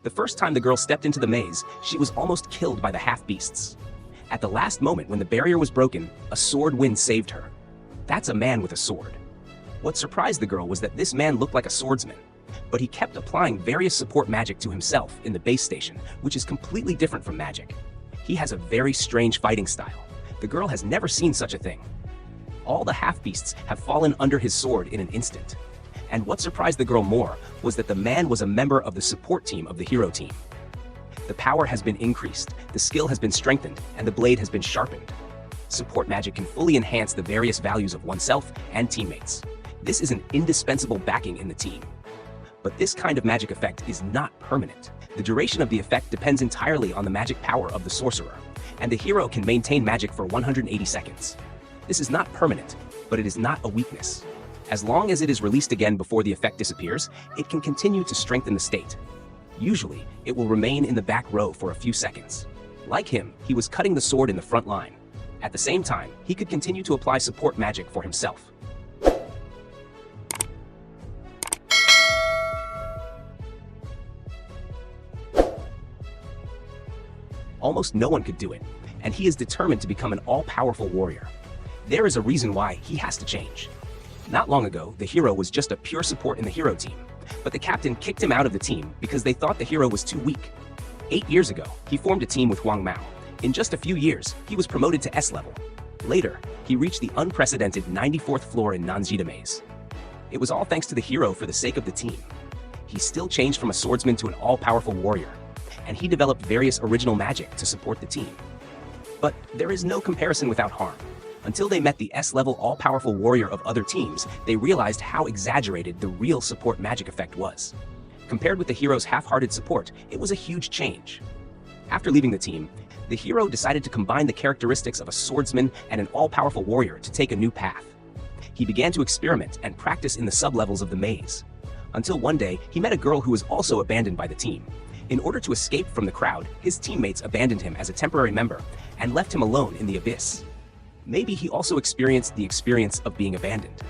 The first time the girl stepped into the maze, she was almost killed by the half-beasts. At the last moment when the barrier was broken, a sword wind saved her. That's a man with a sword. What surprised the girl was that this man looked like a swordsman, but he kept applying various support magic to himself in the base station, which is completely different from magic. He has a very strange fighting style. The girl has never seen such a thing. All the half-beasts have fallen under his sword in an instant. And what surprised the girl more was that the man was a member of the support team of the hero team. The power has been increased, the skill has been strengthened, and the blade has been sharpened. Support magic can fully enhance the various values of oneself and teammates. This is an indispensable backing in the team. But this kind of magic effect is not permanent. The duration of the effect depends entirely on the magic power of the sorcerer, and the hero can maintain magic for 180 seconds. This is not permanent, but it is not a weakness. As long as it is released again before the effect disappears, it can continue to strengthen the state. Usually, it will remain in the back row for a few seconds. Like him, he was cutting the sword in the front line. At the same time, he could continue to apply support magic for himself. Almost no one could do it, and he is determined to become an all-powerful warrior. There is a reason why he has to change. Not long ago, the hero was just a pure support in the hero team, but the captain kicked him out of the team because they thought the hero was too weak. 8 years ago, he formed a team with Huang Mao. In just a few years, he was promoted to S level. Later, he reached the unprecedented 94th floor in Nanjida Maze. It was all thanks to the hero for the sake of the team. He still changed from a swordsman to an all-powerful warrior, and he developed various original magic to support the team. But there is no comparison without harm. Until they met the S-level all-powerful warrior of other teams, they realized how exaggerated the real support magic effect was. Compared with the hero's half-hearted support, it was a huge change. After leaving the team, the hero decided to combine the characteristics of a swordsman and an all-powerful warrior to take a new path. He began to experiment and practice in the sub-levels of the maze. Until one day, he met a girl who was also abandoned by the team. In order to escape from the crowd, his teammates abandoned him as a temporary member and left him alone in the abyss. Maybe he also experienced the experience of being abandoned.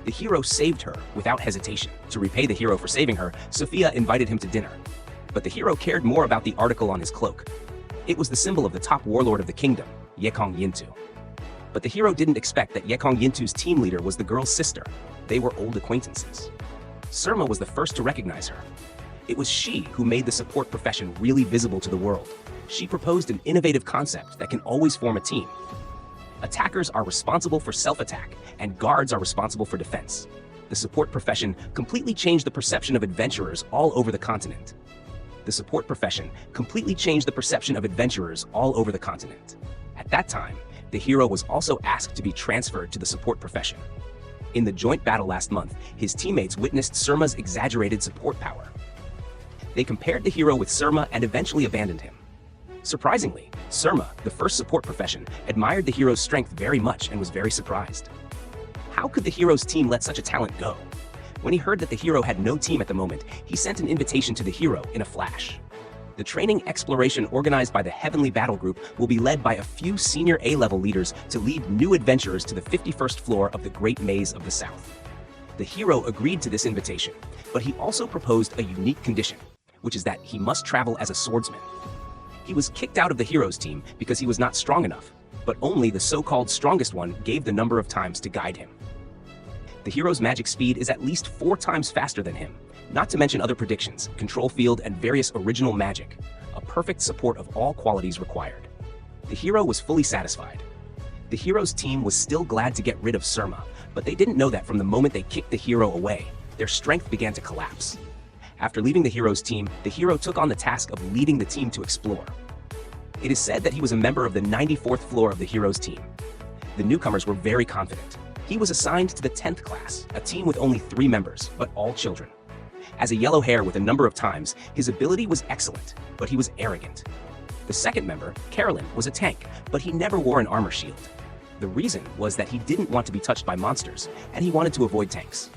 The hero saved her without hesitation. To repay the hero for saving her, Sophia invited him to dinner. But the hero cared more about the article on his cloak. It was the symbol of the top warlord of the kingdom, Yekong Yintu. But the hero didn't expect that Yekong Yintu's team leader was the girl's sister. They were old acquaintances. Surma was the first to recognize her. It was she who made the support profession really visible to the world. She proposed an innovative concept that can always form a team. Attackers are responsible for self-attack, and guards are responsible for defense. The support profession completely changed the perception of adventurers all over the continent. The support profession completely changed the perception of adventurers all over the continent. At that time, the hero was also asked to be transferred to the support profession. In the joint battle last month, his teammates witnessed Surma's exaggerated support power. They compared the hero with Surma and eventually abandoned him. Surprisingly, Surma, the first support profession, admired the hero's strength very much and was very surprised. How could the hero's team let such a talent go? When he heard that the hero had no team at the moment, he sent an invitation to the hero in a flash. The training exploration organized by the Heavenly Battle Group will be led by a few senior A-level leaders to lead new adventurers to the 51st floor of the Great Maze of the South. The hero agreed to this invitation, but he also proposed a unique condition, which is that he must travel as a swordsman. He was kicked out of the hero's team because he was not strong enough, but only the so-called strongest one gave the number of times to guide him. The hero's magic speed is at least 4 times faster than him, not to mention other predictions, control field, and various original magic, a perfect support of all qualities required. The hero was fully satisfied. The hero's team was still glad to get rid of Surma, but they didn't know that from the moment they kicked the hero away, their strength began to collapse. After leaving the hero's team, the hero took on the task of leading the team to explore. It is said that he was a member of the 94th floor of the hero's team. The newcomers were very confident. He was assigned to the 10th class, a team with only 3 members, but all children. As a yellow hair with a number of times, his ability was excellent, but he was arrogant. The second member, Carolyn, was a tank, but he never wore an armor shield. The reason was that he didn't want to be touched by monsters, and he wanted to avoid tanks.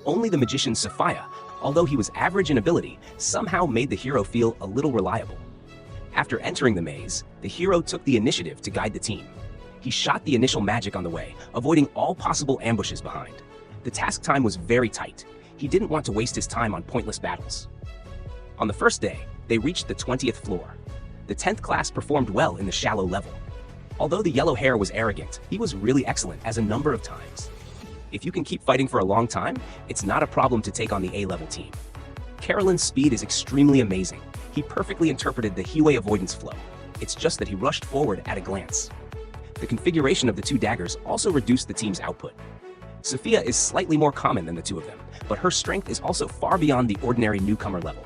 Only the magician Sophia, although he was average in ability, somehow made the hero feel a little reliable. After entering the maze, the hero took the initiative to guide the team. He shot the initial magic on the way, avoiding all possible ambushes behind. The task time was very tight. He didn't want to waste his time on pointless battles. On the first day, they reached the 20th floor. The 10th class performed well in the shallow level. Although the yellow hair was arrogant, he was really excellent as a number of times. If you can keep fighting for a long time, it's not a problem to take on the A-level team. Carolyn's speed is extremely amazing. He perfectly interpreted the Hiwei avoidance flow. It's just that he rushed forward at a glance. The configuration of the two daggers also reduced the team's output. Sophia is slightly more common than the two of them, but her strength is also far beyond the ordinary newcomer level.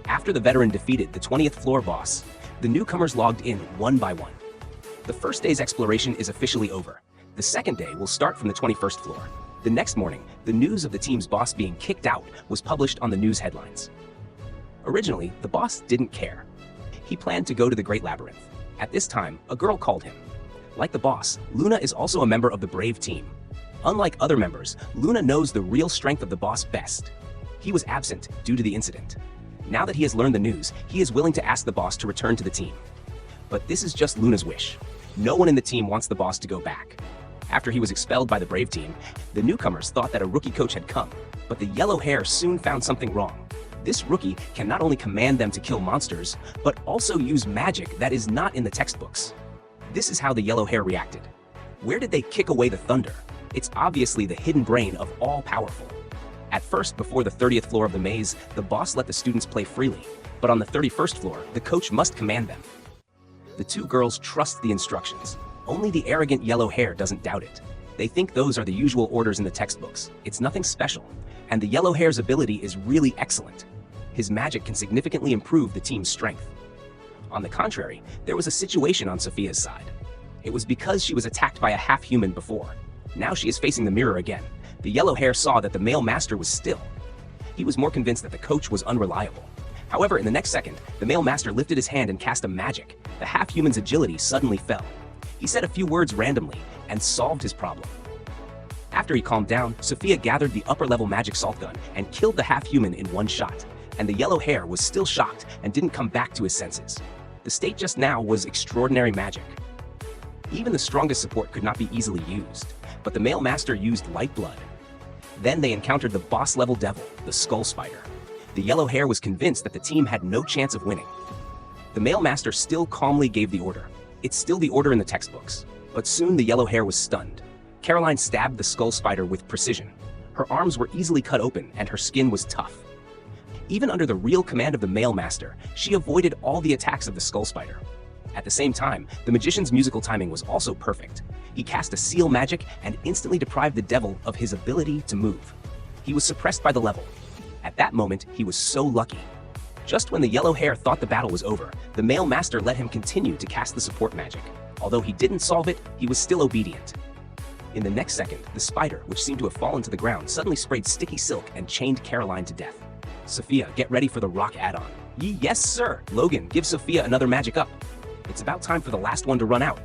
After the veteran defeated the 20th floor boss, the newcomers logged in one by one. The first day's exploration is officially over. The second day will start from the 21st floor. The next morning, the news of the team's boss being kicked out was published on the news headlines. Originally, the boss didn't care. He planned to go to the Great Labyrinth. At this time, a girl called him. Like the boss, Luna is also a member of the Brave team. Unlike other members, Luna knows the real strength of the boss best. He was absent due to the incident. Now that he has learned the news, he is willing to ask the boss to return to the team. But this is just Luna's wish. No one in the team wants the boss to go back. After he was expelled by the Brave team, the newcomers thought that a rookie coach had come, but the yellow hair soon found something wrong. This rookie can not only command them to kill monsters, but also use magic that is not in the textbooks. This is how the yellow hair reacted. Where did they kick away the thunder? It's obviously the hidden brain of all powerful. At first, before the 30th floor of the maze, the boss let the students play freely, but on the 31st floor, the coach must command them. The two girls trust the instructions. Only the arrogant yellow hair doesn't doubt it. They think those are the usual orders in the textbooks. It's nothing special, and the yellow hair's ability is really excellent. His magic can significantly improve the team's strength. On the contrary, there was a situation on Sophia's side. It was because she was attacked by a half-human before. Now she is facing the mirror again. The yellow hair saw that the male master was still. He was more convinced that the coach was unreliable. However, in the next second, the male master lifted his hand and cast a magic. The half-human's agility suddenly fell. He said a few words randomly and solved his problem. After he calmed down, Sophia gathered the upper-level magic salt gun and killed the half-human in one shot. And the yellow hair was still shocked and didn't come back to his senses. The state just now was extraordinary magic. Even the strongest support could not be easily used, but the male master used light blood. Then they encountered the boss-level devil, the skull spider. The yellow hair was convinced that the team had no chance of winning. The male master still calmly gave the order. It's still the order in the textbooks, but soon the yellow hair was stunned. Caroline stabbed the skull spider with precision. Her arms were easily cut open and her skin was tough. Even under the real command of the male master, she avoided all the attacks of the skull spider. At the same time, the magician's musical timing was also perfect. He cast a seal magic and instantly deprived the devil of his ability to move. He was suppressed by the level. At that moment, he was so lucky. Just when the yellow hair thought the battle was over, the male master let him continue to cast the support magic. Although he didn't solve it, he was still obedient. In the next second, the spider, which seemed to have fallen to the ground, suddenly sprayed sticky silk and chained Caroline to death. Sophia, get ready for the rock add-on. Yes, sir. Logan, give Sophia another magic up. It's about time for the last one to run out.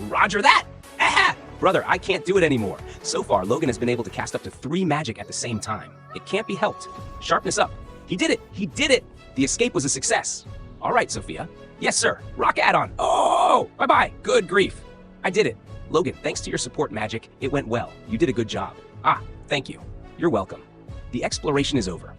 Roger that! Aha! Brother, I can't do it anymore. So far, Logan has been able to cast up to 3 magic at the same time. It can't be helped. Sharpness up. He did it! He did it! The escape was a success. All right, Sophia. Yes, sir. Rock add-on. Oh! Bye-bye. Good grief. I did it. Logan, thanks to your support magic, it went well. You did a good job. Ah, thank you. You're welcome. The exploration is over.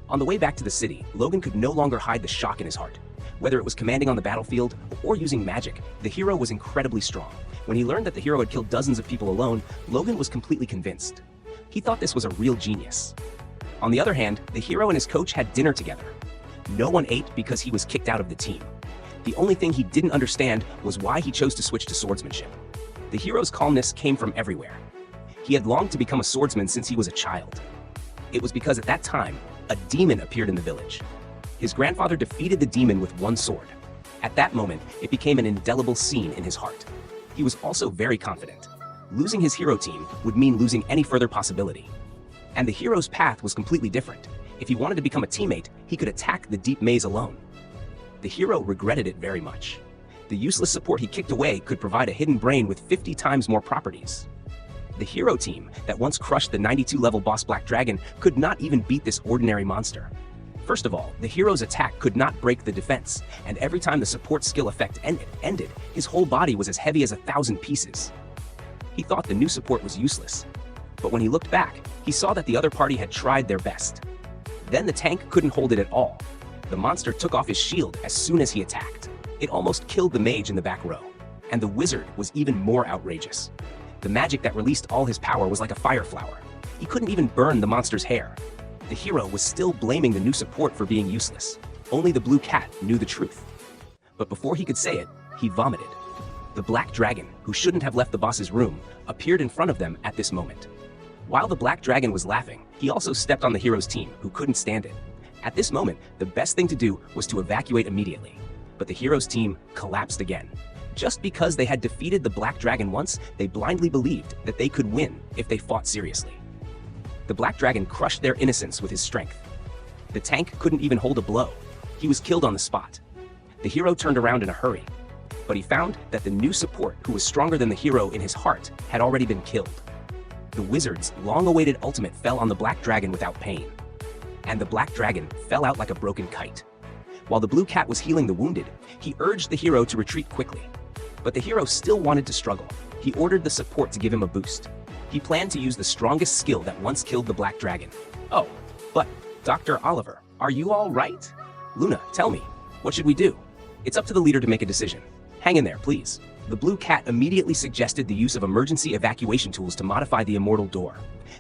On the way back to the city, Logan could no longer hide the shock in his heart. Whether it was commanding on the battlefield or using magic, the hero was incredibly strong. When he learned that the hero had killed dozens of people alone, Logan was completely convinced. He thought this was a real genius. On the other hand, the hero and his coach had dinner together. No one ate because he was kicked out of the team. The only thing he didn't understand was why he chose to switch to swordsmanship. The hero's calmness came from everywhere. He had longed to become a swordsman since he was a child. It was because at that time, a demon appeared in the village. His grandfather defeated the demon with one sword. At that moment, it became an indelible scene in his heart. He was also very confident. Losing his hero team would mean losing any further possibility. And the hero's path was completely different. If he wanted to become a teammate, he could attack the deep maze alone. The hero regretted it very much. The useless support he kicked away could provide a hidden brain with 50 times more properties. The hero team that once crushed the 92-level boss Black Dragon could not even beat this ordinary monster. First of all, the hero's attack could not break the defense, and every time the support skill effect ended, his whole body was as heavy as 1,000 pieces. He thought the new support was useless. But when he looked back, he saw that the other party had tried their best. Then the tank couldn't hold it at all. The monster took off his shield as soon as he attacked. It almost killed the mage in the back row. And the wizard was even more outrageous. The magic that released all his power was like a fire flower. He couldn't even burn the monster's hair. The hero was still blaming the new support for being useless. Only the blue cat knew the truth. But before he could say it, he vomited. The black dragon, who shouldn't have left the boss's room, appeared in front of them at this moment. While the black dragon was laughing, he also stepped on the hero's team, who couldn't stand it. At this moment, the best thing to do was to evacuate immediately. But the hero's team collapsed again. Just because they had defeated the black dragon once, they blindly believed that they could win if they fought seriously. The black dragon crushed their innocence with his strength. The tank couldn't even hold a blow. He was killed on the spot. The hero turned around in a hurry, but he found that the new support, who was stronger than the hero in his heart, had already been killed. The wizard's long-awaited ultimate fell on the black dragon without pain, and the black dragon fell out like a broken kite. While the blue cat was healing the wounded, he urged the hero to retreat quickly. But the hero still wanted to struggle. He ordered the support to give him a boost. He planned to use the strongest skill that once killed the black dragon. Oh, but Dr. Oliver, are you all right? Luna, tell me, what should we do? It's up to the leader to make a decision. Hang in there, please. The blue cat immediately suggested the use of emergency evacuation tools to modify the immortal door.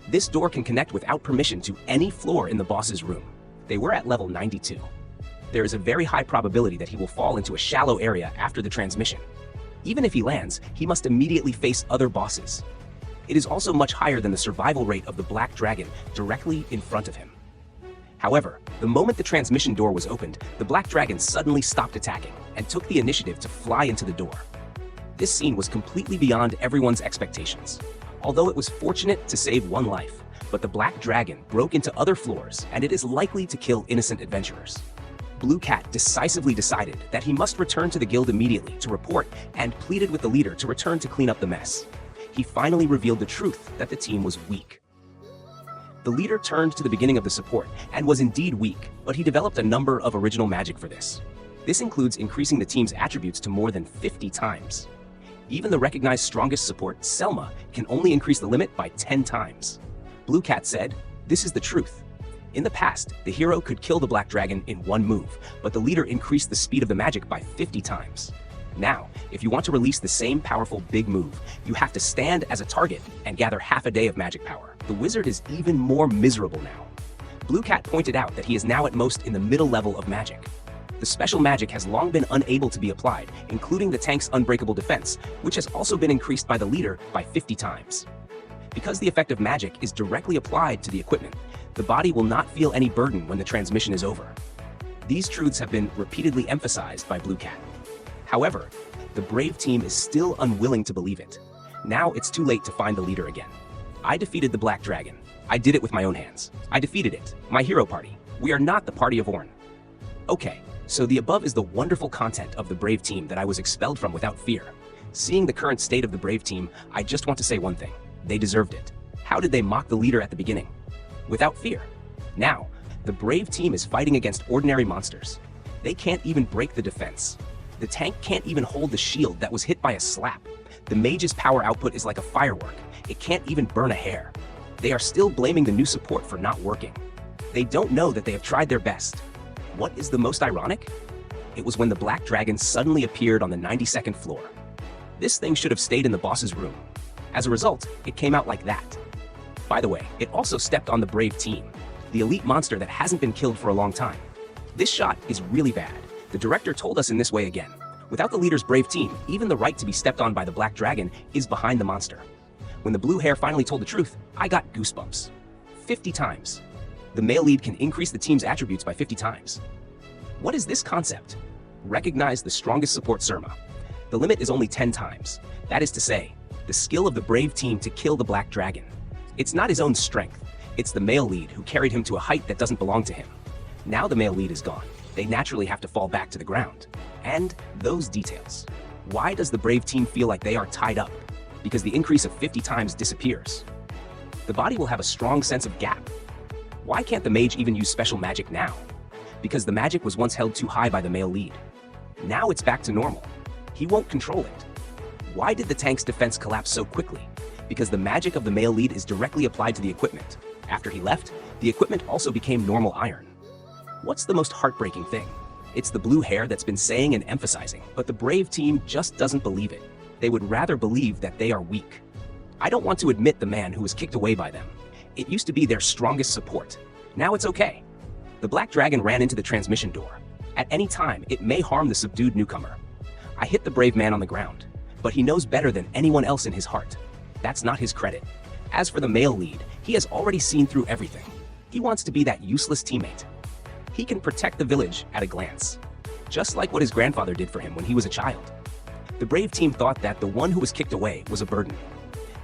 This door can connect without permission to any floor in the boss's room. They were at level 92. There is a very high probability that he will fall into a shallow area after the transmission. Even if he lands, he must immediately face other bosses. It is also much higher than the survival rate of the black dragon directly in front of him. However, the moment the transmission door was opened, the black dragon suddenly stopped attacking and took the initiative to fly into the door. This scene was completely beyond everyone's expectations. Although it was fortunate to save one life, but the black dragon broke into other floors and it is likely to kill innocent adventurers. Blue Cat decisively decided that he must return to the guild immediately to report and pleaded with the leader to return to clean up the mess. He finally revealed the truth that the team was weak. The leader turned to the beginning of the support and was indeed weak, but he developed a number of original magic for this. This includes increasing the team's attributes to more than 50 times. Even the recognized strongest support, Selma, can only increase the limit by 10 times. Blue Cat said, "This is the truth. In the past, the hero could kill the black dragon in one move, but the leader increased the speed of the magic by 50 times. Now, if you want to release the same powerful big move, you have to stand as a target and gather half a day of magic power. The wizard is even more miserable now." Blue Cat pointed out that he is now at most in the middle level of magic. The special magic has long been unable to be applied, including the tank's unbreakable defense, which has also been increased by the leader by 50 times. Because the effect of magic is directly applied to the equipment, the body will not feel any burden when the transmission is over. These truths have been repeatedly emphasized by Blue Cat. However, the brave team is still unwilling to believe it. Now it's too late to find the leader again. I defeated the black dragon. I did it with my own hands. I defeated it. My hero party. We are not the party of Orn. Okay, so the above is the wonderful content of the brave team that I was expelled from without fear. Seeing the current state of the brave team, I just want to say one thing. They deserved it. How did they mock the leader at the beginning? Without fear. Now, the brave team is fighting against ordinary monsters. They can't even break the defense. The tank can't even hold the shield that was hit by a slap. The mage's power output is like a firework. It can't even burn a hair. They are still blaming the new support for not working. They don't know that they have tried their best. What is the most ironic? It was when the black dragon suddenly appeared on the 92nd floor. This thing should have stayed in the boss's room. As a result, it came out like that. By the way, it also stepped on the brave team, the elite monster that hasn't been killed for a long time. This shot is really bad. The director told us in this way again. Without the leader's brave team, even the right to be stepped on by the black dragon is behind the monster. When the blue hair finally told the truth, I got goosebumps. 50 times. The male lead can increase the team's attributes by 50 times. What is this concept? Recognize the strongest support Surma. The limit is only 10 times. That is to say, the skill of the brave team to kill the black dragon. It's not his own strength. It's the male lead who carried him to a height that doesn't belong to him. Now the male lead is gone. They naturally have to fall back to the ground. And those details. Why does the brave team feel like they are tied up? Because the increase of 50 times disappears. The body will have a strong sense of gap. Why can't the mage even use special magic now? Because the magic was once held too high by the male lead. Now it's back to normal. He won't control it. Why did the tank's defense collapse so quickly? Because the magic of the male lead is directly applied to the equipment. After he left, the equipment also became normal iron. What's the most heartbreaking thing? It's the blue hair that's been saying and emphasizing, but the brave team just doesn't believe it. They would rather believe that they are weak. I don't want to admit the man who was kicked away by them. It used to be their strongest support. Now it's okay. The black dragon ran into the transmission door. At any time, it may harm the subdued newcomer. I hit the brave man on the ground, but he knows better than anyone else in his heart. That's not his credit. As for the male lead, he has already seen through everything. He wants to be that useless teammate. He can protect the village at a glance, just like what his grandfather did for him when he was a child. The brave team thought that the one who was kicked away was a burden.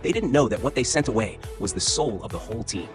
They didn't know that what they sent away was the soul of the whole team.